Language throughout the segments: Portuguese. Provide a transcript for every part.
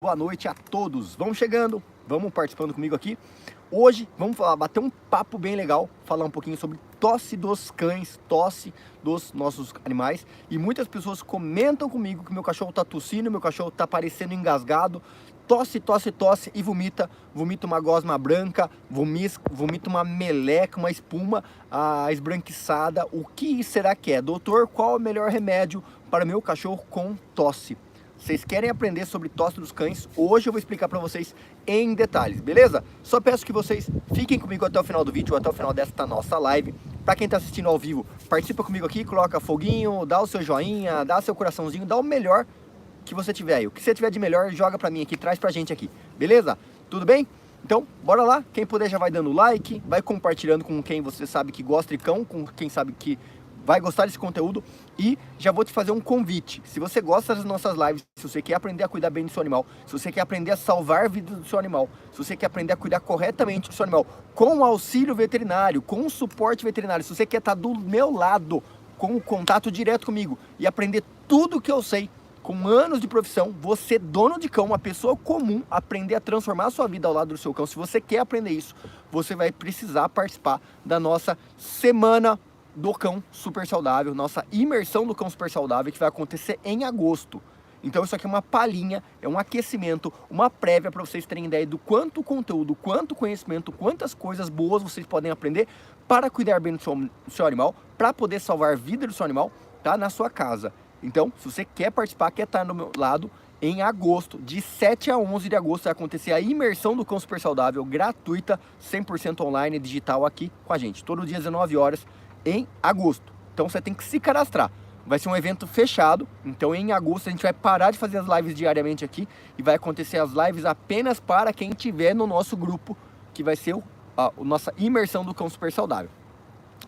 boa noite a todos. Vamos chegando, vamos participando comigo aqui. Hoje vamos bater um papo bem legal, falar um pouquinho sobre tosse dos cães, tosse dos nossos animais. E muitas pessoas comentam comigo que meu cachorro tá tossindo, meu cachorro tá parecendo engasgado, tosse e vomita uma gosma branca, vomita uma meleca, uma espuma esbranquiçada. O que será que é? Doutor, qual é o melhor remédio para meu cachorro com tosse? Vocês querem aprender sobre tosse dos cães? Hoje eu vou explicar para vocês em detalhes, beleza? Só peço que vocês fiquem comigo até o final do vídeo, até o final desta nossa live. Para quem está assistindo ao vivo, participa comigo aqui, coloca foguinho, dá o seu joinha, dá seu coraçãozinho, dá o melhor que você tiver aí. O que você tiver de melhor, joga para mim aqui, traz pra gente aqui, beleza? Tudo bem? Então, bora lá. Quem puder já vai dando like, vai compartilhando com quem você sabe que gosta de cão, com quem sabe que vai gostar desse conteúdo. E já vou te fazer um convite. Se você gosta das nossas lives, se você quer aprender a cuidar bem do seu animal, se você quer aprender a salvar a vida do seu animal, se você quer aprender a cuidar corretamente do seu animal, com auxílio veterinário, com suporte veterinário, se você quer estar do meu lado, com o contato direto comigo e aprender tudo que eu sei, com anos de profissão, você dono de cão, uma pessoa comum, aprender a transformar a sua vida ao lado do seu cão. Se você quer aprender isso, você vai precisar participar da nossa semana do cão super saudável, nossa imersão do cão super saudável, que vai acontecer em agosto. Então isso aqui é uma palhinha, é um aquecimento, uma prévia para vocês terem ideia do quanto conteúdo, quanto conhecimento, quantas coisas boas vocês podem aprender para cuidar bem do seu animal, para poder salvar a vida do seu animal, tá, na sua casa. Então, se você quer participar, quer estar do meu lado, em agosto, de 7 a 11 de agosto, vai acontecer a imersão do cão super saudável, gratuita, 100% online, digital, aqui com a gente, todo dia 19 horas, em agosto. Então você tem que se cadastrar. Vai ser um evento fechado, então em agosto a gente vai parar de fazer as lives diariamente aqui e vai acontecer as lives apenas para quem estiver no nosso grupo, que vai ser a nossa imersão do cão super saudável.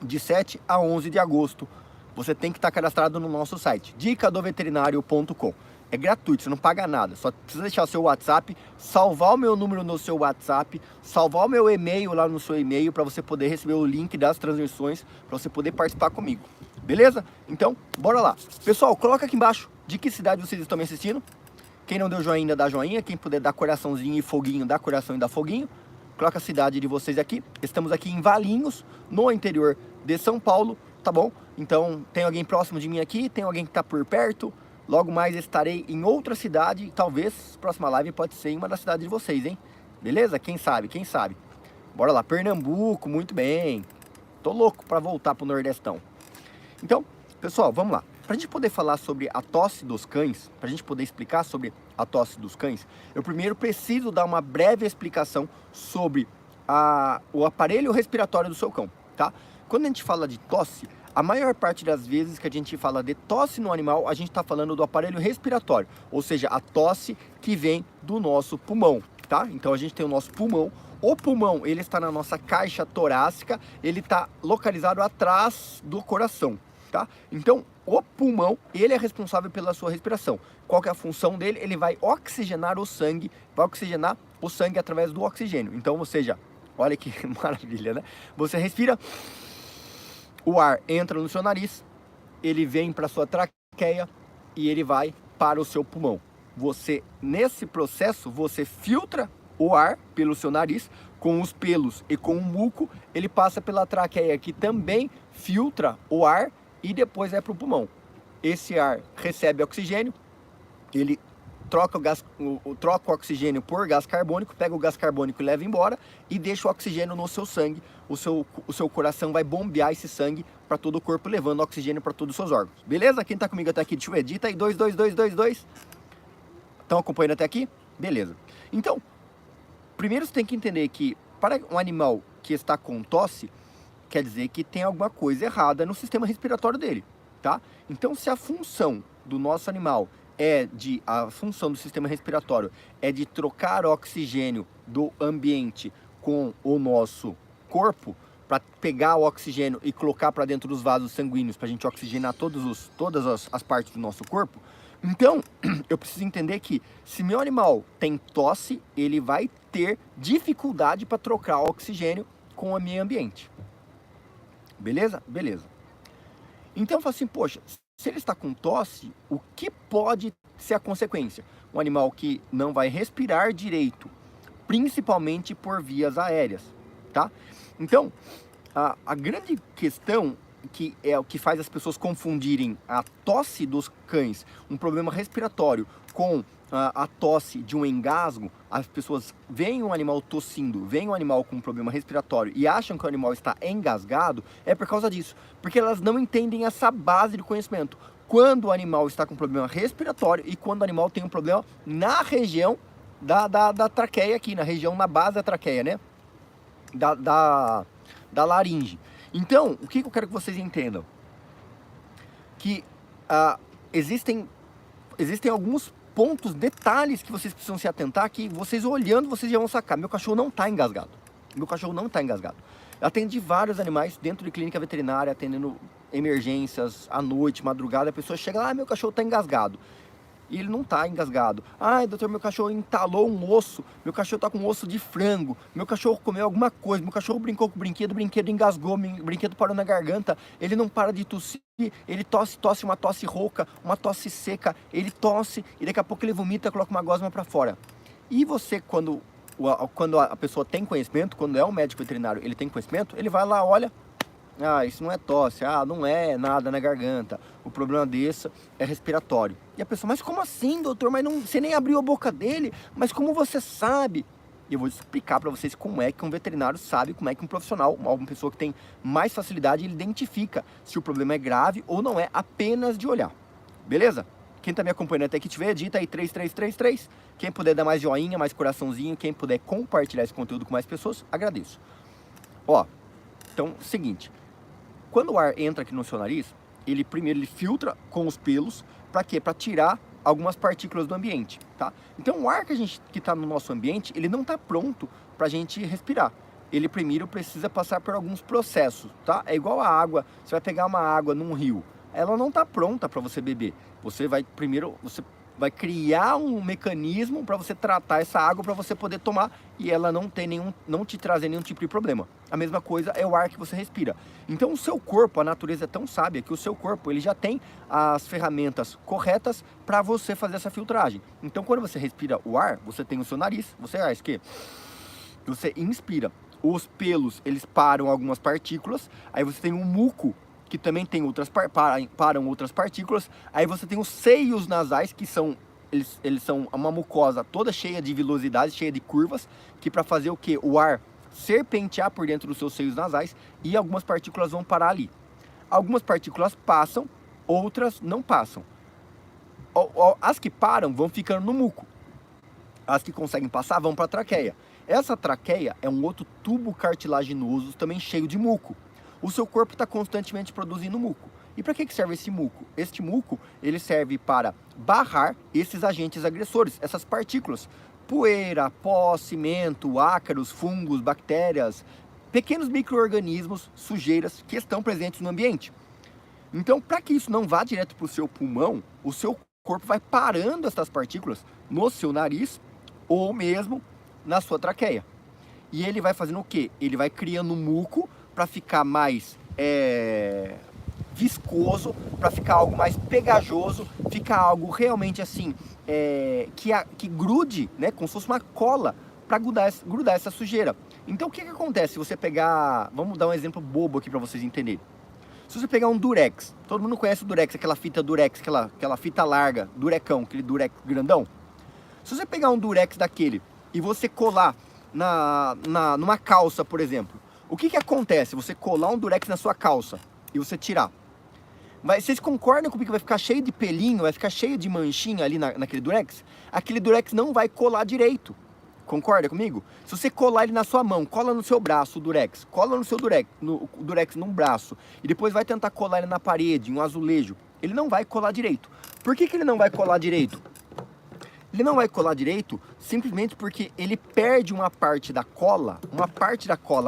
De 7 a 11 de agosto, você tem que estar cadastrado no nosso site, dicadoveterinário.com. É gratuito, você não paga nada, só precisa deixar o seu WhatsApp, salvar o meu número no seu WhatsApp, salvar o meu e-mail lá no seu e-mail para você poder receber o link das transmissões, para você poder participar comigo, beleza? Então, bora lá. Pessoal, coloca aqui embaixo de que cidade vocês estão me assistindo. Quem não deu joinha, dá joinha. Quem puder dar coraçãozinho e foguinho, dá coração e dá foguinho. Coloca a cidade de vocês aqui. Estamos aqui em Valinhos, no interior de São Paulo, tá bom? Então, tem alguém próximo de mim aqui, tem alguém que está por perto. Logo mais estarei em outra cidade, talvez próxima live pode ser em uma das cidades de vocês, hein? Beleza? Quem sabe, quem sabe? Bora lá, Pernambuco, muito bem. Tô louco para voltar pro Nordestão. Então, pessoal, vamos lá. Pra gente poder falar sobre a tosse dos cães, pra gente poder explicar sobre a tosse dos cães, eu primeiro preciso dar uma breve explicação sobre o aparelho respiratório do seu cão, tá? Quando a gente fala de tosse, a maior parte das vezes que a gente fala de tosse no animal, a gente está falando do aparelho respiratório, ou seja, a tosse que vem do nosso pulmão, tá? Então a gente tem o nosso pulmão. O pulmão, ele está na nossa caixa torácica, ele está localizado atrás do coração, tá? Então, o pulmão, ele é responsável pela sua respiração. Qual que é a função dele? Ele vai oxigenar o sangue, através do oxigênio. Então, ou seja, olha que maravilha, né? Você respira, o ar entra no seu nariz, ele vem para sua traqueia e ele vai para o seu pulmão. Você, nesse processo, você filtra o ar pelo seu nariz, com os pelos e com o muco, ele passa pela traqueia que também filtra o ar e depois vai para o pulmão. Esse ar recebe oxigênio, ele troca o oxigênio por gás carbônico, pega o gás carbônico e leva embora e deixa o oxigênio no seu sangue. O seu coração vai bombear esse sangue para todo o corpo, levando oxigênio para todos os seus órgãos. Beleza? Quem está comigo até aqui, deixa eu edita aí, 2. Estão acompanhando até aqui? Beleza. Então, primeiro você tem que entender que para um animal que está com tosse, quer dizer que tem alguma coisa errada no sistema respiratório dele, tá? Então, se a função do nosso animal a função do sistema respiratório é de trocar oxigênio do ambiente com o nosso corpo, para pegar o oxigênio e colocar para dentro dos vasos sanguíneos, para a gente oxigenar todas as partes do nosso corpo. Então, eu preciso entender que se meu animal tem tosse, ele vai ter dificuldade para trocar o oxigênio com o meio ambiente. Beleza? Beleza. Então eu falo assim, poxa, se ele está com tosse, o que pode ser a consequência? Um animal que não vai respirar direito, principalmente por vias aéreas, tá? Então, a grande questão que é o que faz as pessoas confundirem a tosse dos cães, um problema respiratório, com a tosse de um engasgo. As pessoas veem um animal tossindo, veem um animal com um problema respiratório e acham que o animal está engasgado, é por causa disso, porque elas não entendem essa base de conhecimento. Quando o animal está com problema respiratório e quando o animal tem um problema na região da traqueia aqui, na região, na base da traqueia, né? Da laringe. Então, o que eu quero que vocês entendam? Que existem alguns pontos, detalhes que vocês precisam se atentar, que vocês olhando, vocês já vão sacar. Meu cachorro não está engasgado. Meu cachorro não está engasgado. Eu atendi vários animais dentro de clínica veterinária, atendendo emergências, à noite, madrugada. A pessoa chega lá, meu cachorro está engasgado. E ele não está engasgado. Ai, doutor, meu cachorro entalou um osso, meu cachorro está com um osso de frango, meu cachorro comeu alguma coisa, meu cachorro brincou com o brinquedo engasgou, o brinquedo parou na garganta, ele não para de tossir, ele tosse uma tosse rouca, uma tosse seca, ele tosse e daqui a pouco ele vomita, coloca uma gosma para fora. E você, quando a pessoa tem conhecimento, quando é um médico veterinário, ele tem conhecimento, ele vai lá, olha, isso não é tosse, não é nada na garganta, o problema desse é respiratório. E a pessoa, mas como assim, doutor? Mas não, você nem abriu a boca dele, mas como você sabe? E eu vou explicar para vocês como é que um veterinário sabe, como é que um profissional, uma pessoa que tem mais facilidade, ele identifica se o problema é grave ou não é, apenas de olhar. Beleza? Quem tá me acompanhando até aqui tiver, digita aí 3333. Quem puder dar mais joinha, mais coraçãozinho, quem puder compartilhar esse conteúdo com mais pessoas, agradeço. Então, seguinte. Quando o ar entra aqui no seu nariz, ele primeiro filtra com os pelos, para quê? Para tirar algumas partículas do ambiente, tá? Então o ar que está no nosso ambiente, ele não está pronto para a gente respirar. Ele primeiro precisa passar por alguns processos, tá? É igual a água, você vai pegar uma água num rio, ela não está pronta para você beber. Você vai criar um mecanismo para você tratar essa água para você poder tomar e ela não te trazer nenhum tipo de problema. A mesma coisa é o ar que você respira. Então o seu corpo, a natureza é tão sábia que o seu corpo ele já tem as ferramentas corretas para você fazer essa filtragem. Então quando você respira o ar, você tem o seu nariz, você inspira. Os pelos, eles param algumas partículas, aí você tem um muco, que também tem param outras partículas. Aí você tem os seios nasais, que eles são uma mucosa toda cheia de vilosidades, cheia de curvas, que para fazer o que? O ar serpentear por dentro dos seus seios nasais, e algumas partículas vão parar ali. Algumas partículas passam, outras não passam. As que param vão ficando no muco. As que conseguem passar vão para a traqueia. Essa traqueia é um outro tubo cartilaginoso também cheio de muco. O seu corpo está constantemente produzindo muco. E para que serve esse muco? Este muco, ele serve para barrar esses agentes agressores, essas partículas. Poeira, pó, cimento, ácaros, fungos, bactérias, pequenos micro-organismos, sujeiras que estão presentes no ambiente. Então, para que isso não vá direto para o seu pulmão, o seu corpo vai parando essas partículas no seu nariz ou mesmo na sua traqueia. E ele vai fazendo o quê? Ele vai criando muco para ficar mais viscoso, para ficar algo mais pegajoso, ficar algo realmente assim, que grude, né, como se fosse uma cola, para grudar essa sujeira. Então o que acontece se você pegar, vamos dar um exemplo bobo aqui para vocês entenderem. Se você pegar um durex, todo mundo conhece o durex, aquela fita durex, aquela fita larga, durecão, aquele durex grandão. Se você pegar um durex daquele e você colar numa calça, por exemplo, o que acontece? Você colar um durex na sua calça e você tirar. Vocês concordam comigo que vai ficar cheio de pelinho, vai ficar cheio de manchinha ali naquele durex? Aquele durex não vai colar direito. Concorda comigo? Se você colar ele na sua mão, cola no seu braço o durex, cola no seu durex, o durex num braço, e depois vai tentar colar ele na parede, em um azulejo, ele não vai colar direito. Por que ele não vai colar direito? Ele não vai colar direito simplesmente porque ele perde uma parte da cola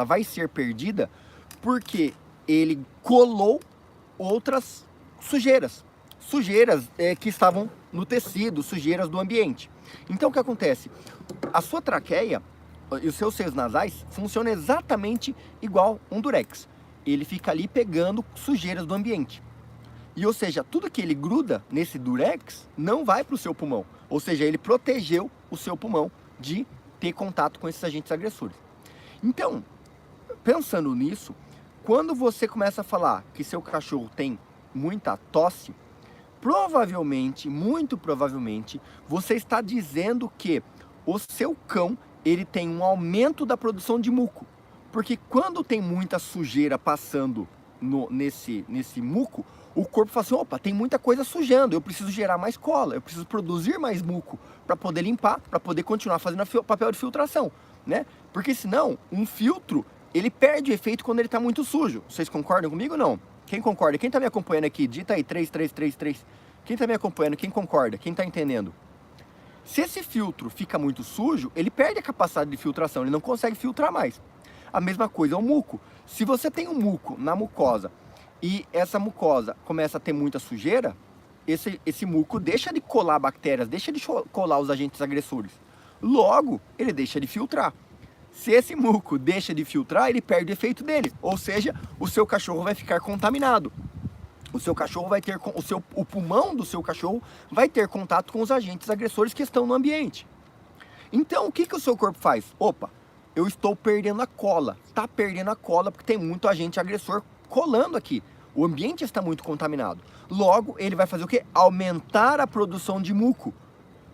vai ser perdida porque ele colou outras sujeiras que estavam no tecido, sujeiras do ambiente. Então o que acontece? A sua traqueia e os seus seios nasais funcionam exatamente igual um durex. Ele fica ali pegando sujeiras do ambiente. E, ou seja, tudo que ele gruda nesse durex não vai para o seu pulmão. Ou seja, ele protegeu o seu pulmão de ter contato com esses agentes agressores. Então, pensando nisso, quando você começa a falar que seu cachorro tem muita tosse, provavelmente, muito provavelmente, você está dizendo que o seu cão, ele tem um aumento da produção de muco. Porque quando tem muita sujeira passando nesse muco, o corpo fala assim, opa, tem muita coisa sujando, eu preciso gerar mais cola, eu preciso produzir mais muco para poder limpar, para poder continuar fazendo o papel de filtração, né? Porque senão, um filtro, ele perde o efeito quando ele está muito sujo. Vocês concordam comigo ou não? Quem concorda? Quem está me acompanhando aqui? Digita aí 3333. Quem está me acompanhando? Quem concorda? Quem está entendendo? Se esse filtro fica muito sujo, ele perde a capacidade de filtração, ele não consegue filtrar mais. A mesma coisa é o muco. Se você tem um muco na mucosa e essa mucosa começa a ter muita sujeira, esse muco deixa de colar bactérias, deixa de colar os agentes agressores. Logo, ele deixa de filtrar. Se esse muco deixa de filtrar, ele perde o efeito dele. Ou seja, o seu cachorro vai ficar contaminado. O seu cachorro vai ter, o pulmão do seu cachorro vai ter contato com os agentes agressores que estão no ambiente. Então, o que o seu corpo faz? Opa, eu estou perdendo a cola. Está perdendo a cola porque tem muito agente agressor colando aqui. O ambiente está muito contaminado. Logo, ele vai fazer o quê? Aumentar a produção de muco.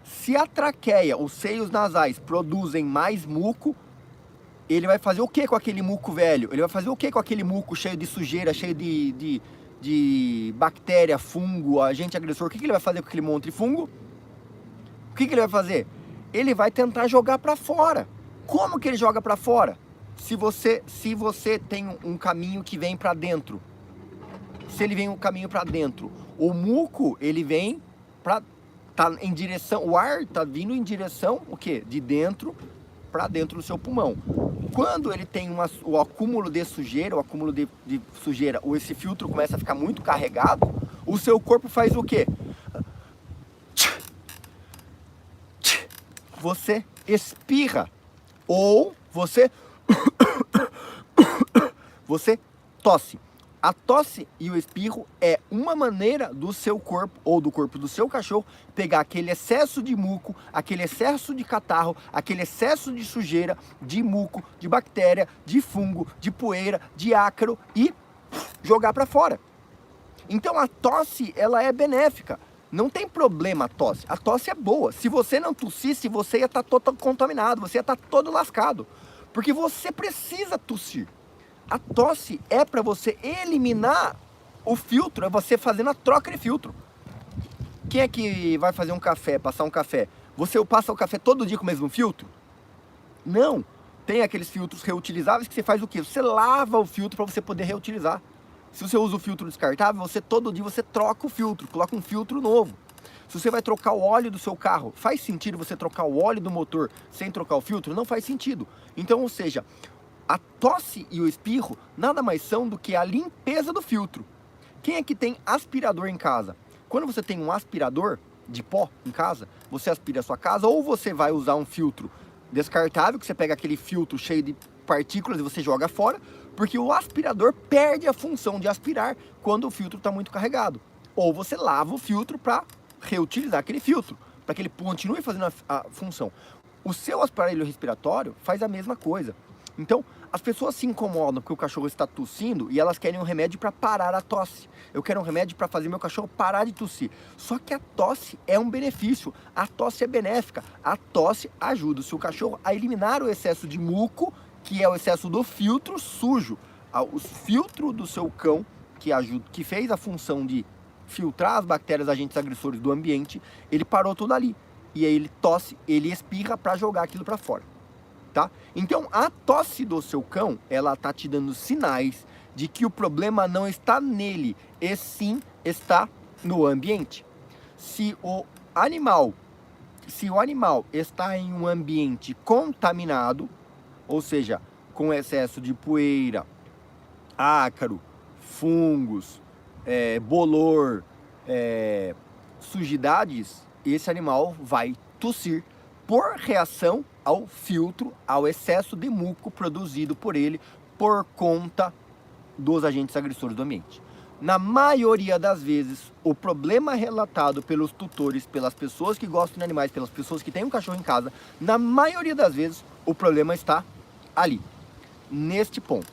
Se a traqueia, os seios nasais, produzem mais muco, ele vai fazer o que com aquele muco velho? Ele vai fazer o que com aquele muco cheio de sujeira, cheio de bactéria, fungo, agente agressor? O que ele vai fazer com aquele monte de fungo? O que ele vai fazer? Ele vai tentar jogar para fora. Como que ele joga para fora? Se você tem um caminho que vem para dentro, se ele vem um caminho para dentro, o muco ele vem para tá em direção, o ar tá vindo em direção o que? De dentro para dentro do seu pulmão. Quando ele tem o acúmulo de sujeira, ou esse filtro começa a ficar muito carregado, o seu corpo faz o quê? Você espirra ou você tosse. A tosse e o espirro é uma maneira do seu corpo ou do corpo do seu cachorro pegar aquele excesso de muco, aquele excesso de catarro, aquele excesso de sujeira, de muco, de bactéria, de fungo, de poeira, de ácaro e jogar para fora. Então a tosse, ela é benéfica. Não tem problema a tosse. A tosse é boa. Se você não tossisse, você ia estar todo contaminado, você ia estar todo lascado. Porque você precisa tossir. A tosse é para você eliminar o filtro, é você fazendo a troca de filtro. Quem é que vai fazer um café, passar um café? Você passa o café todo dia com o mesmo filtro? Não. Tem aqueles filtros reutilizáveis que você faz o quê? Você lava o filtro para você poder reutilizar. Se você usa o filtro descartável, todo dia você troca o filtro, coloca um filtro novo. Se você vai trocar o óleo do seu carro, faz sentido você trocar o óleo do motor sem trocar o filtro? Não faz sentido. Então, ou seja, a tosse e o espirro nada mais são do que a limpeza do filtro. Quem é que tem aspirador em casa? Quando você tem um aspirador de pó em casa, você aspira a sua casa ou você vai usar um filtro descartável, que você pega aquele filtro cheio de partículas e você joga fora, porque o aspirador perde a função de aspirar quando o filtro está muito carregado. Ou você lava o filtro para reutilizar aquele filtro, para que ele continue fazendo a função. O seu aparelho respiratório faz a mesma coisa. Então, as pessoas se incomodam porque o cachorro está tossindo e elas querem um remédio para parar a tosse. Eu quero um remédio para fazer meu cachorro parar de tossir. Só que a tosse é um benefício, a tosse é benéfica. A tosse ajuda o seu cachorro a eliminar o excesso de muco, que é o excesso do filtro sujo. O filtro do seu cão, que fez a função de filtrar as bactérias, agentes agressores do ambiente, ele parou tudo ali. E aí ele tosse, ele espirra para jogar aquilo para fora. Tá? Então a tosse do seu cão, ela tá te dando sinais de que o problema não está nele, e sim está no ambiente. Se o animal está em um ambiente contaminado, ou seja, com excesso de poeira, ácaro, fungos, bolor, sujidades, esse animal vai tossir por reação ao filtro, ao excesso de muco produzido por ele por conta dos agentes agressores do ambiente. Na maioria das vezes, o problema relatado pelos tutores, pelas pessoas que gostam de animais, pelas pessoas que têm um cachorro em casa, na maioria das vezes, o problema está ali, neste ponto.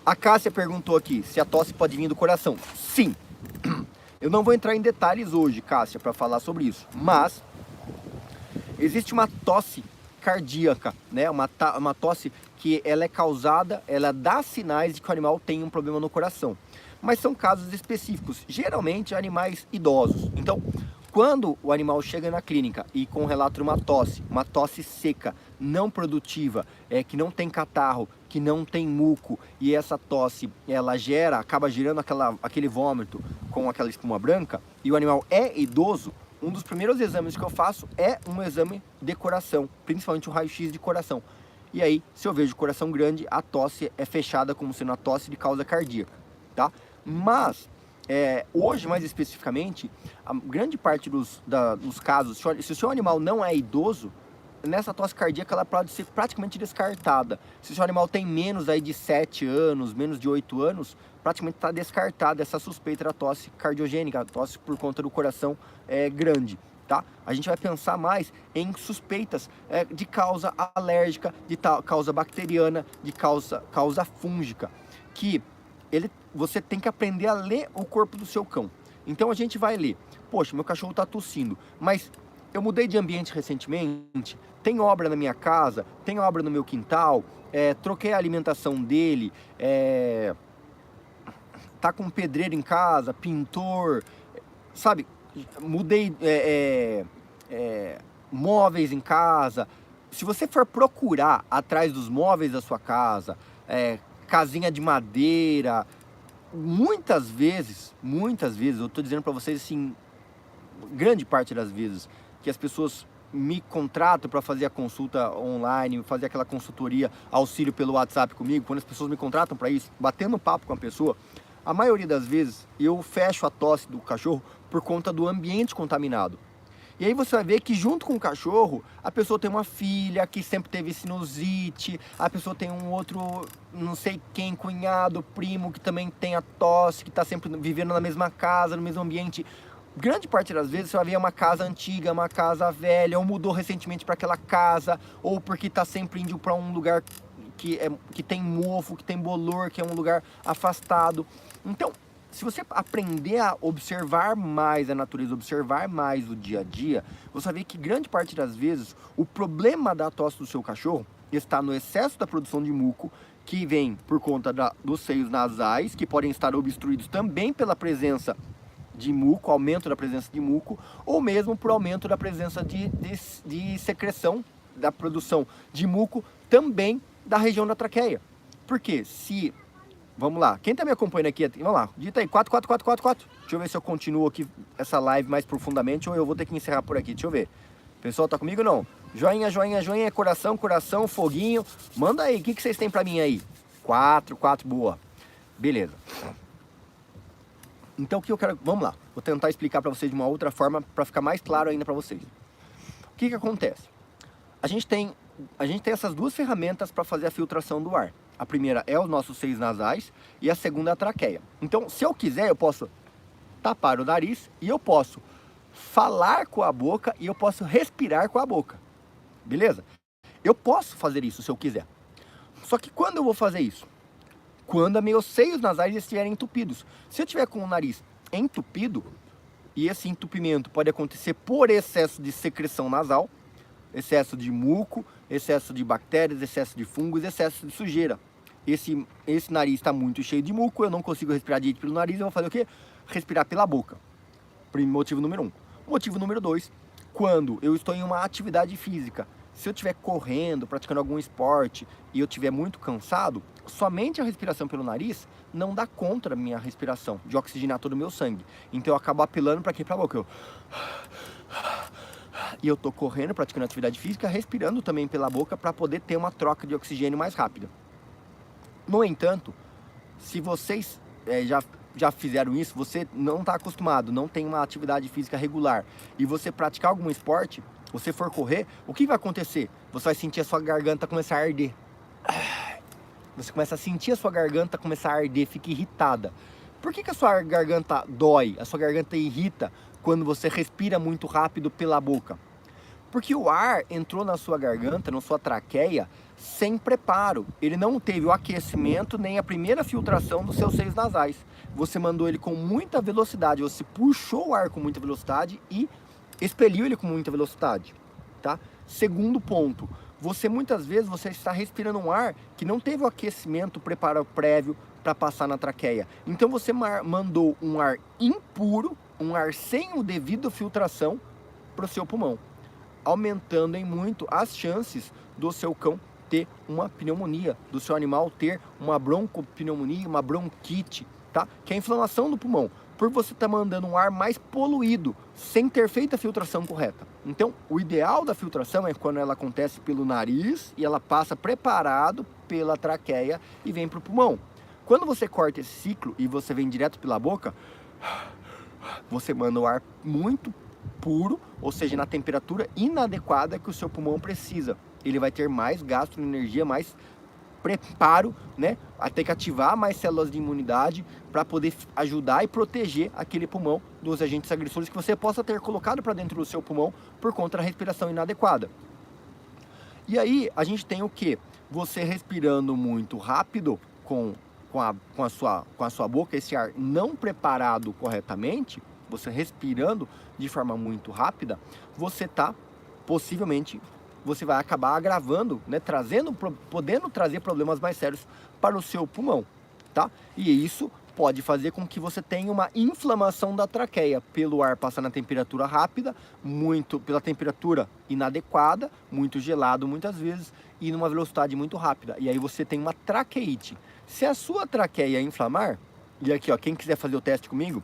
A Cássia perguntou aqui se a tosse pode vir do coração. Sim. Eu não vou entrar em detalhes hoje, Cássia, para falar sobre isso, mas existe uma tosse cardíaca, né? Uma tosse que ela é causada, ela dá sinais de que o animal tem um problema no coração. Mas são casos específicos, geralmente animais idosos. Então, quando o animal chega na clínica e com relato de uma tosse seca, não produtiva, que não tem catarro, que não tem muco, e essa tosse ela acaba gerando aquele vômito com aquela espuma branca, e o animal é idoso, um dos primeiros exames que eu faço é um exame de coração, principalmente o raio-x de coração. E aí, se eu vejo coração grande, a tosse é fechada como sendo a tosse de causa cardíaca, tá? Mas, hoje mais especificamente, a grande parte dos casos, se o seu animal não é idoso, nessa tosse cardíaca ela pode ser praticamente descartada. Se o seu animal tem menos aí de 7 anos, menos de 8 anos, praticamente está descartada essa suspeita da tosse cardiogênica, a tosse por conta do coração grande. Tá? A gente vai pensar mais em suspeitas de causa alérgica, de causa bacteriana, de causa fúngica, que você tem que aprender a ler o corpo do seu cão. Então a gente vai ler, poxa, meu cachorro está tossindo, mas eu mudei de ambiente recentemente, tem obra na minha casa, tem obra no meu quintal, troquei a alimentação dele, tá com pedreiro em casa, pintor, sabe, mudei móveis em casa. Se você for procurar atrás dos móveis da sua casa, casinha de madeira, muitas vezes, eu tô dizendo para vocês assim, grande parte das vezes que as pessoas me contratam para fazer a consulta online, fazer aquela consultoria, auxílio pelo WhatsApp comigo, quando as pessoas me contratam para isso, batendo papo com a pessoa, a maioria das vezes eu fecho a tosse do cachorro por conta do ambiente contaminado. E aí você vai ver que junto com o cachorro, a pessoa tem uma filha que sempre teve sinusite, a pessoa tem um outro, não sei quem, cunhado, primo, que também tem a tosse, que está sempre vivendo na mesma casa, no mesmo ambiente. Grande parte das vezes você vai ver uma casa antiga, uma casa velha, ou mudou recentemente para aquela casa, ou porque está sempre indo para um lugar que tem mofo, que tem bolor, que é um lugar afastado. Então, se você aprender a observar mais a natureza, observar mais o dia a dia, você vai ver que grande parte das vezes o problema da tosse do seu cachorro está no excesso da produção de muco, que vem por conta dos seios nasais, que podem estar obstruídos também pela presença de muco, aumento da presença de muco, ou mesmo por aumento da presença de secreção, da produção de muco, também da região da traqueia. Porque se... Vamos lá, quem tá me acompanhando aqui, vamos lá, digita aí, 4. Deixa eu ver se eu continuo aqui essa live mais profundamente ou eu vou ter que encerrar por aqui, deixa eu ver. Pessoal, tá comigo ou não? Joinha, coração, foguinho. Manda aí, o que vocês têm pra mim aí? 4, boa. Beleza. Então o que eu quero, vamos lá, vou tentar explicar pra vocês de uma outra forma pra ficar mais claro ainda pra vocês. O que acontece? A gente tem essas duas ferramentas para fazer a filtração do ar. A primeira é os nossos seios nasais e a segunda é a traqueia. Então, se eu quiser, eu posso tapar o nariz e eu posso falar com a boca e eu posso respirar com a boca. Beleza? Eu posso fazer isso se eu quiser. Só que quando eu vou fazer isso? Quando meus seios nasais estiverem entupidos. Se eu tiver com o nariz entupido, e esse entupimento pode acontecer por excesso de secreção nasal, excesso de muco, excesso de bactérias, excesso de fungos, excesso de sujeira. Esse nariz está muito cheio de muco, eu não consigo respirar direito pelo nariz, eu vou fazer o quê? Respirar pela boca. Motivo número 1. Motivo número 2, quando eu estou em uma atividade física, se eu estiver correndo, praticando algum esporte e eu estiver muito cansado, somente a respiração pelo nariz não dá conta da minha respiração, de oxigenar todo o meu sangue. Então eu acabo apelando para quê? Para a boca. E eu tô correndo, praticando atividade física, respirando também pela boca para poder ter uma troca de oxigênio mais rápida. No entanto, se vocês já fizeram isso, você não está acostumado, não tem uma atividade física regular e você praticar algum esporte, você for correr, o que vai acontecer? Você vai sentir a sua garganta começar a arder. Você começa a sentir a sua garganta começar a arder, fica irritada. Por que a sua garganta dói, a sua garganta irrita quando você respira muito rápido pela boca? Porque o ar entrou na sua garganta, na sua traqueia, sem preparo. Ele não teve o aquecimento nem a primeira filtração dos seus seios nasais. Você mandou ele com muita velocidade, você puxou o ar com muita velocidade e expeliu ele com muita velocidade, tá? Segundo ponto, você muitas vezes você está respirando um ar que não teve o aquecimento, o preparo prévio para passar na traqueia. Então você mandou um ar impuro, um ar sem o devido filtração para o seu pulmão, aumentando em muito as chances do seu cão ter uma pneumonia, do seu animal ter uma broncopneumonia, uma bronquite, tá? Que é a inflamação do pulmão, por você estar mandando um ar mais poluído, sem ter feito a filtração correta. Então, o ideal da filtração é quando ela acontece pelo nariz e ela passa preparado pela traqueia e vem para o pulmão. Quando você corta esse ciclo e você vem direto pela boca, você manda o ar muito puro, ou seja, na temperatura inadequada que o seu pulmão precisa. Ele vai ter mais gasto de energia, mais preparo, né, a ter que ativar mais células de imunidade para poder ajudar e proteger aquele pulmão dos agentes agressores que você possa ter colocado para dentro do seu pulmão por conta da respiração inadequada. E aí a gente tem o que? Você respirando muito rápido com a sua boca, esse ar não preparado corretamente, você respirando de forma muito rápida, você possivelmente você vai acabar agravando, né, podendo trazer problemas mais sérios para o seu pulmão, tá? E isso pode fazer com que você tenha uma inflamação da traqueia pelo ar passar na temperatura rápida, pela temperatura inadequada, muito gelado muitas vezes e numa velocidade muito rápida. E aí você tem uma traqueite. Se a sua traqueia inflamar, e aqui ó, quem quiser fazer o teste comigo,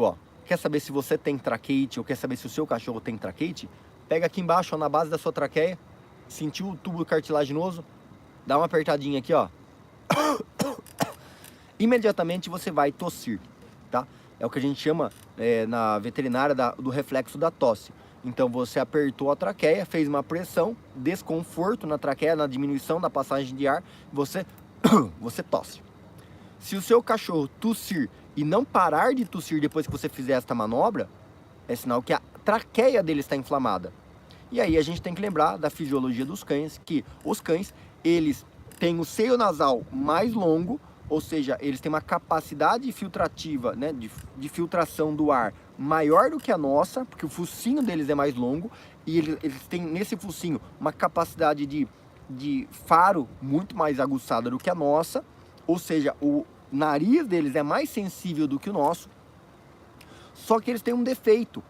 ó, quer saber se você tem traqueite ou quer saber se o seu cachorro tem traqueite? Pega aqui embaixo, ó, na base da sua traqueia, sentiu o tubo cartilaginoso, dá uma apertadinha aqui, ó. Imediatamente você vai tossir, tá? É o que a gente chama na veterinária do reflexo da tosse. Então você apertou a traqueia, fez uma pressão, desconforto na traqueia, na diminuição da passagem de ar, você tosse. Se o seu cachorro tossir e não parar de tossir depois que você fizer esta manobra, é sinal que a traqueia dele está inflamada. E aí a gente tem que lembrar da fisiologia dos cães, que os cães, eles têm o seio nasal mais longo, ou seja, eles têm uma capacidade filtrativa, né, de filtração do ar maior do que a nossa, porque o focinho deles é mais longo, e eles têm nesse focinho uma capacidade de faro muito mais aguçada do que a nossa, ou seja, o nariz deles é mais sensível do que o nosso, só que eles têm um defeito,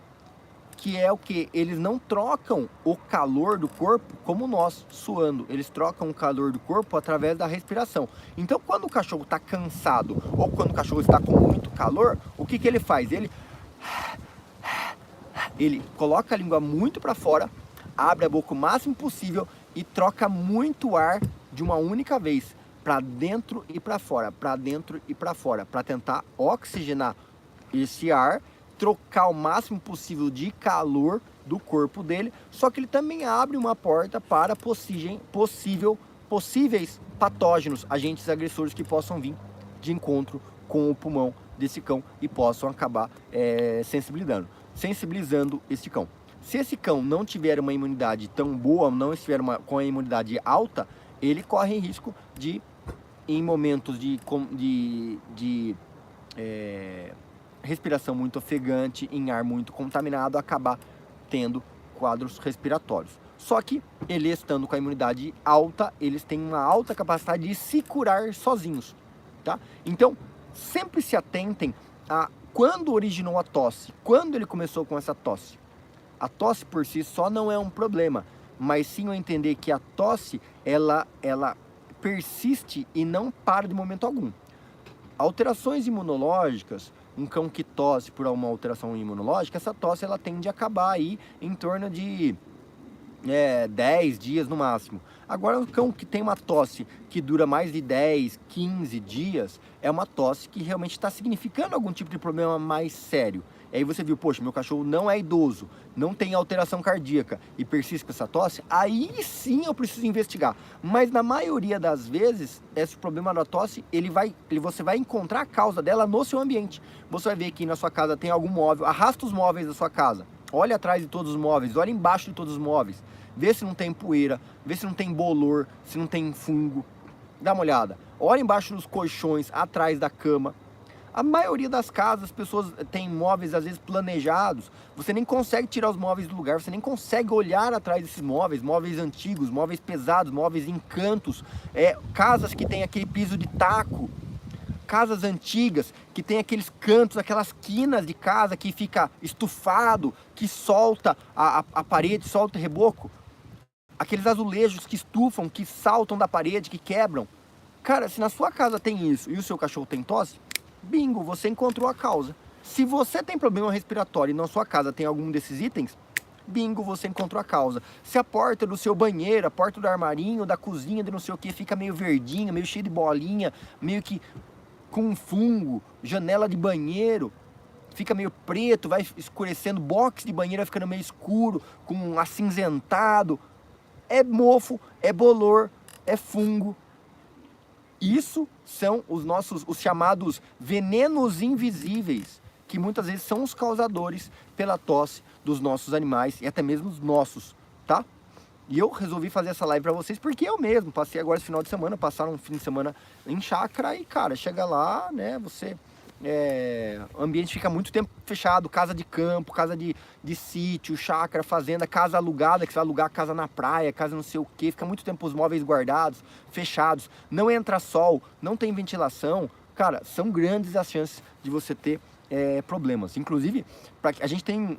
que é o que? Eles não trocam o calor do corpo como nós, suando. Eles trocam o calor do corpo através da respiração. Então, quando o cachorro está cansado ou quando o cachorro está com muito calor, o que ele faz? Ele coloca a língua muito para fora, abre a boca o máximo possível e troca muito ar de uma única vez, para dentro e para fora, para dentro e para fora, para tentar oxigenar esse ar, trocar o máximo possível de calor do corpo dele, só que ele também abre uma porta para possíveis patógenos, agentes agressores que possam vir de encontro com o pulmão desse cão e possam acabar sensibilizando esse cão. Se esse cão não tiver uma imunidade tão boa, não estiver com a imunidade alta, ele corre risco de, em momentos de respiração muito ofegante, em ar muito contaminado, acabar tendo quadros respiratórios. Só que ele estando com a imunidade alta, eles têm uma alta capacidade de se curar sozinhos, tá? Então, sempre se atentem a quando originou a tosse, quando ele começou com essa tosse. A tosse por si só não é um problema, mas sim eu entender que a tosse, ela persiste e não para de momento algum. Alterações imunológicas, um cão que tosse por uma alteração imunológica, essa tosse ela tende a acabar aí em torno de 10 dias no máximo. Agora, um cão que tem uma tosse que dura mais de 10, 15 dias, é uma tosse que realmente está significando algum tipo de problema mais sério. aí você viu, poxa, meu cachorro não é idoso, não tem alteração cardíaca e persiste com essa tosse, aí sim eu preciso investigar. Mas na maioria das vezes, esse problema da tosse, você vai encontrar a causa dela no seu ambiente. Você vai ver que na sua casa tem algum móvel, arrasta os móveis da sua casa, olha atrás de todos os móveis, olha embaixo de todos os móveis, vê se não tem poeira, vê se não tem bolor, se não tem fungo, dá uma olhada. Olha embaixo dos colchões, atrás da cama. A maioria das casas, as pessoas têm móveis às vezes planejados, você nem consegue tirar os móveis do lugar, você nem consegue olhar atrás desses móveis, móveis antigos, móveis pesados, móveis em cantos, casas que tem aquele piso de taco, casas antigas que tem aqueles cantos, aquelas quinas de casa que fica estufado, que solta a parede, solta o reboco, aqueles azulejos que estufam, que saltam da parede, que quebram. Cara, se na sua casa tem isso e o seu cachorro tem tosse, bingo, você encontrou a causa. Se você tem problema respiratório e na sua casa tem algum desses itens, bingo, você encontrou a causa. Se a porta do seu banheiro, a porta do armarinho, da cozinha, de não sei o que, fica meio verdinha, meio cheia de bolinha, meio que com fungo, janela de banheiro, fica meio preto, vai escurecendo, box de banheiro vai ficando meio escuro, com acinzentado, é mofo, é bolor, é fungo. Isso são os chamados venenos invisíveis, que muitas vezes são os causadores pela tosse dos nossos animais e até mesmo os nossos, tá? E eu resolvi fazer essa live para vocês porque eu mesmo passei agora esse final de semana, passaram um fim de semana em chácara e, cara, chega lá, né, o ambiente fica muito tempo fechado, casa de campo, casa de sítio, chácara, fazenda, casa alugada, que você vai alugar casa na praia, casa não sei o que, fica muito tempo os móveis guardados, fechados, não entra sol, não tem ventilação, cara, são grandes as chances de você ter problemas. Inclusive, a gente tem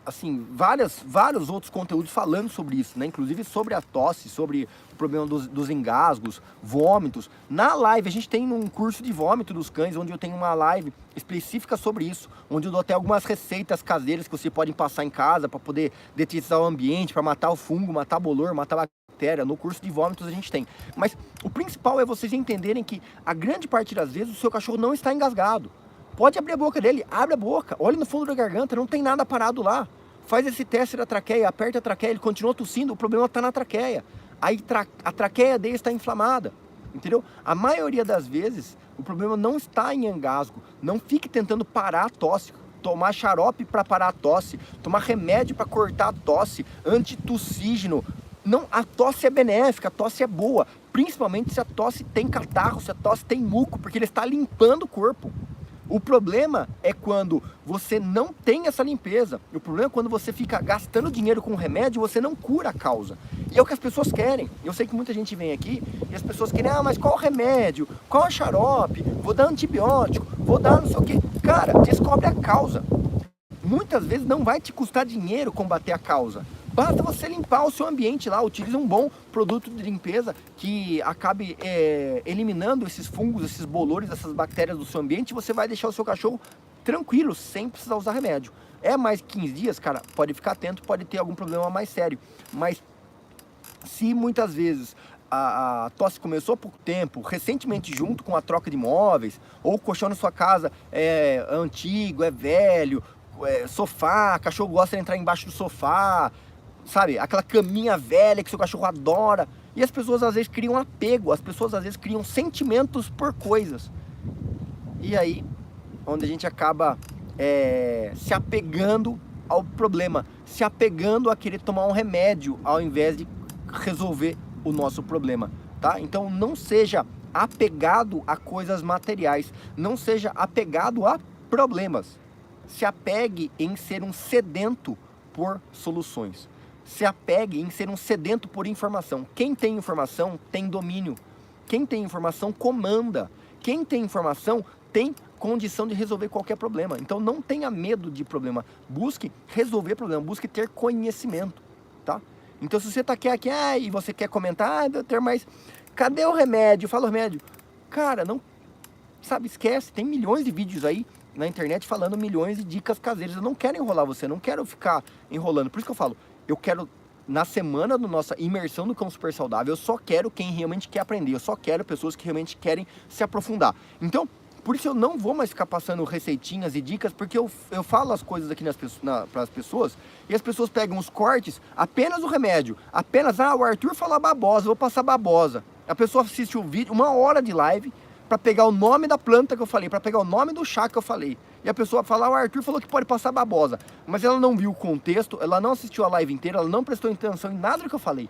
assim, vários outros conteúdos falando sobre isso, né? Inclusive sobre a tosse, sobre o problema dos engasgos, vômitos. Na live, a gente tem um curso de vômito dos cães, onde eu tenho uma live específica sobre isso, onde eu dou até algumas receitas caseiras que você pode passar em casa para poder detetizar o ambiente, para matar o fungo, matar o bolor, matar a bactéria. No curso de vômitos a gente tem. Mas o principal é vocês entenderem que a grande parte das vezes o seu cachorro não está engasgado. Pode abrir a boca dele, abre a boca, olha no fundo da garganta, não tem nada parado lá. Faz esse teste da traqueia, aperta a traqueia, ele continua tossindo, o problema está na traqueia. Aí a traqueia dele está inflamada, entendeu? A maioria das vezes, o problema não está em engasgo. Não fique tentando parar a tosse, tomar xarope para parar a tosse, tomar remédio para cortar a tosse, antitussígeno. Não, a tosse é benéfica, a tosse é boa, principalmente se a tosse tem catarro, se a tosse tem muco, porque ele está limpando o corpo. O problema é quando você não tem essa limpeza. O problema é quando você fica gastando dinheiro com remédio e você não cura a causa. E é o que as pessoas querem. Eu sei que muita gente vem aqui e as pessoas querem, mas qual remédio? Qual xarope? Vou dar antibiótico? Vou dar não sei o quê. Cara, descobre a causa. Muitas vezes não vai te custar dinheiro combater a causa. Basta você limpar o seu ambiente lá, utilize um bom produto de limpeza que acabe eliminando esses fungos, esses bolores, essas bactérias do seu ambiente, e você vai deixar o seu cachorro tranquilo, sem precisar usar remédio. É mais 15 dias, cara, pode ficar atento, pode ter algum problema mais sério. Mas se muitas vezes a tosse começou há pouco tempo, recentemente junto com a troca de móveis, ou o colchão na sua casa é antigo, é velho, sofá, cachorro gosta de entrar embaixo do sofá, sabe, aquela caminha velha que seu cachorro adora, e as pessoas às vezes criam apego, as pessoas às vezes criam sentimentos por coisas, e aí, onde a gente acaba se apegando ao problema, se apegando a querer tomar um remédio, ao invés de resolver o nosso problema, tá? Então não seja apegado a coisas materiais, não seja apegado a problemas, se apegue em ser um sedento por soluções. Se apegue em ser um sedento por informação. Quem tem informação tem domínio. Quem tem informação comanda. Quem tem informação tem condição de resolver qualquer problema. Então não tenha medo de problema. Busque resolver problema. Busque ter conhecimento, tá? Então se você tá aqui e você quer comentar, doutor, mas cadê o remédio? Fala o remédio. Cara, não, sabe, esquece. Tem milhões de vídeos aí na internet falando milhões de dicas caseiras. Eu não quero enrolar você, não quero ficar enrolando. Por isso que eu falo, eu quero na semana da nossa imersão do Cão Super Saudável, eu só quero quem realmente quer aprender, eu só quero pessoas que realmente querem se aprofundar. Então, por isso eu não vou mais ficar passando receitinhas e dicas, porque eu falo as coisas aqui para as pessoas, e as pessoas pegam os cortes, apenas o remédio, apenas, o Arthur fala babosa, eu vou passar babosa. A pessoa assiste o vídeo, 1 hora de live, para pegar o nome da planta que eu falei, para pegar o nome do chá que eu falei. E a pessoa fala, o Arthur falou que pode passar babosa, mas ela não viu o contexto, ela não assistiu a live inteira, ela não prestou atenção em nada do que eu falei.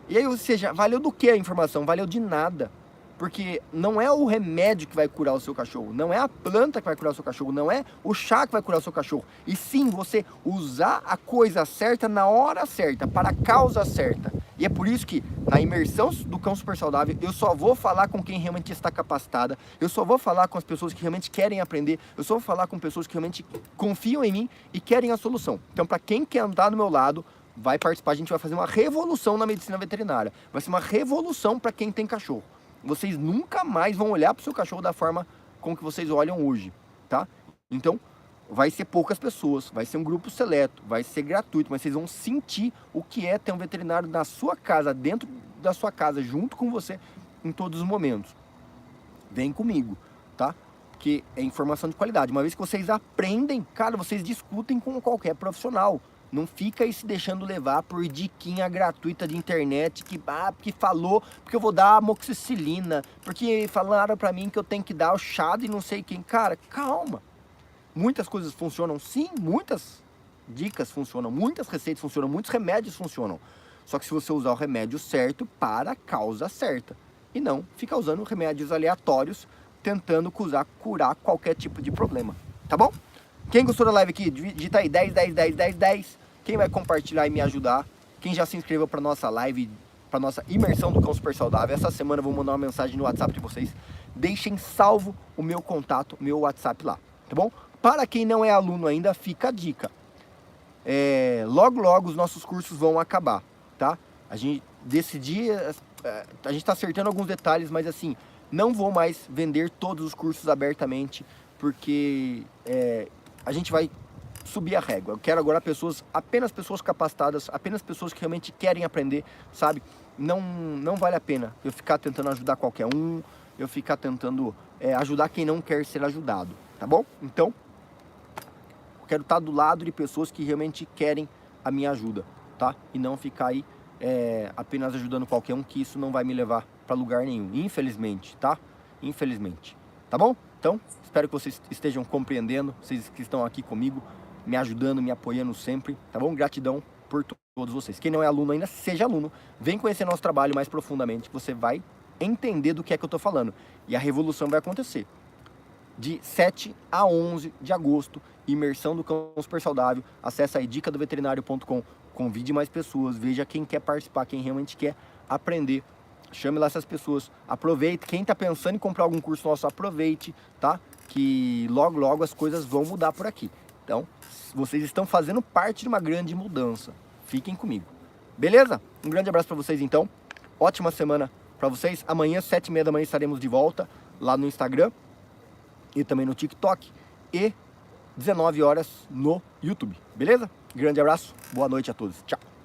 E aí, ou seja, valeu do que a informação? Valeu de nada. Porque não é o remédio que vai curar o seu cachorro, não é a planta que vai curar o seu cachorro, não é o chá que vai curar o seu cachorro. E sim, você usar a coisa certa na hora certa, para a causa certa. E é por isso que na imersão do Cão Super Saudável, eu só vou falar com quem realmente está capacitada, eu só vou falar com as pessoas que realmente querem aprender, eu só vou falar com pessoas que realmente confiam em mim e querem a solução. Então, para quem quer andar do meu lado, vai participar, a gente vai fazer uma revolução na medicina veterinária. Vai ser uma revolução para quem tem cachorro. Vocês nunca mais vão olhar para o seu cachorro da forma com que vocês olham hoje, tá? Então, vai ser poucas pessoas, vai ser um grupo seleto, vai ser gratuito, mas vocês vão sentir o que é ter um veterinário na sua casa, dentro da sua casa, junto com você, em todos os momentos. Vem comigo, tá? Porque é informação de qualidade. Uma vez que vocês aprendem, cara, vocês discutem com qualquer profissional. Não fica aí se deixando levar por diquinha gratuita de internet porque falou, porque eu vou dar amoxicilina, porque falaram pra mim que eu tenho que dar o chá de não sei quem. Cara, calma. Muitas coisas funcionam, sim, muitas dicas funcionam, muitas receitas funcionam, muitos remédios funcionam. Só que se você usar o remédio certo para a causa certa. E não ficar usando remédios aleatórios, tentando curar qualquer tipo de problema. Tá bom? Quem gostou da live aqui, digita aí 10, 10, 10, 10, 10. Quem vai compartilhar e me ajudar? Quem já se inscreveu para nossa live, para nossa imersão do Cão Super Saudável? Essa semana eu vou mandar uma mensagem no WhatsApp de vocês. Deixem salvo o meu contato, meu WhatsApp lá, tá bom? Para quem não é aluno ainda, fica a dica. Logo, logo os nossos cursos vão acabar, tá? A gente está acertando alguns detalhes, mas assim, não vou mais vender todos os cursos abertamente, porque a gente vai subir a régua. Eu quero agora apenas pessoas capacitadas, apenas pessoas que realmente querem aprender, sabe? Não vale a pena eu ficar tentando ajudar qualquer um, eu ficar tentando ajudar quem não quer ser ajudado, tá bom? Então, eu quero estar do lado de pessoas que realmente querem a minha ajuda, tá? E não ficar aí apenas ajudando qualquer um, que isso não vai me levar para lugar nenhum, infelizmente, tá? Infelizmente, tá bom? Então, espero que vocês estejam compreendendo, vocês que estão aqui comigo, me ajudando, me apoiando sempre, tá bom? Gratidão por todos vocês. Quem não é aluno ainda, seja aluno. Vem conhecer nosso trabalho mais profundamente, você vai entender do que é que eu tô falando. E a revolução vai acontecer. De 7 a 11 de agosto, imersão do Cão Super Saudável. Acesse aí dicadoveterinário.com, convide mais pessoas, veja quem quer participar, quem realmente quer aprender. Chame lá essas pessoas, aproveite. Quem está pensando em comprar algum curso nosso, aproveite, tá? Que logo, logo as coisas vão mudar por aqui. Então, vocês estão fazendo parte de uma grande mudança. Fiquem comigo. Beleza? Um grande abraço para vocês, então. Ótima semana para vocês. Amanhã, 7h30 da manhã, estaremos de volta lá no Instagram e também no TikTok. E 19 horas no YouTube. Beleza? Grande abraço. Boa noite a todos. Tchau.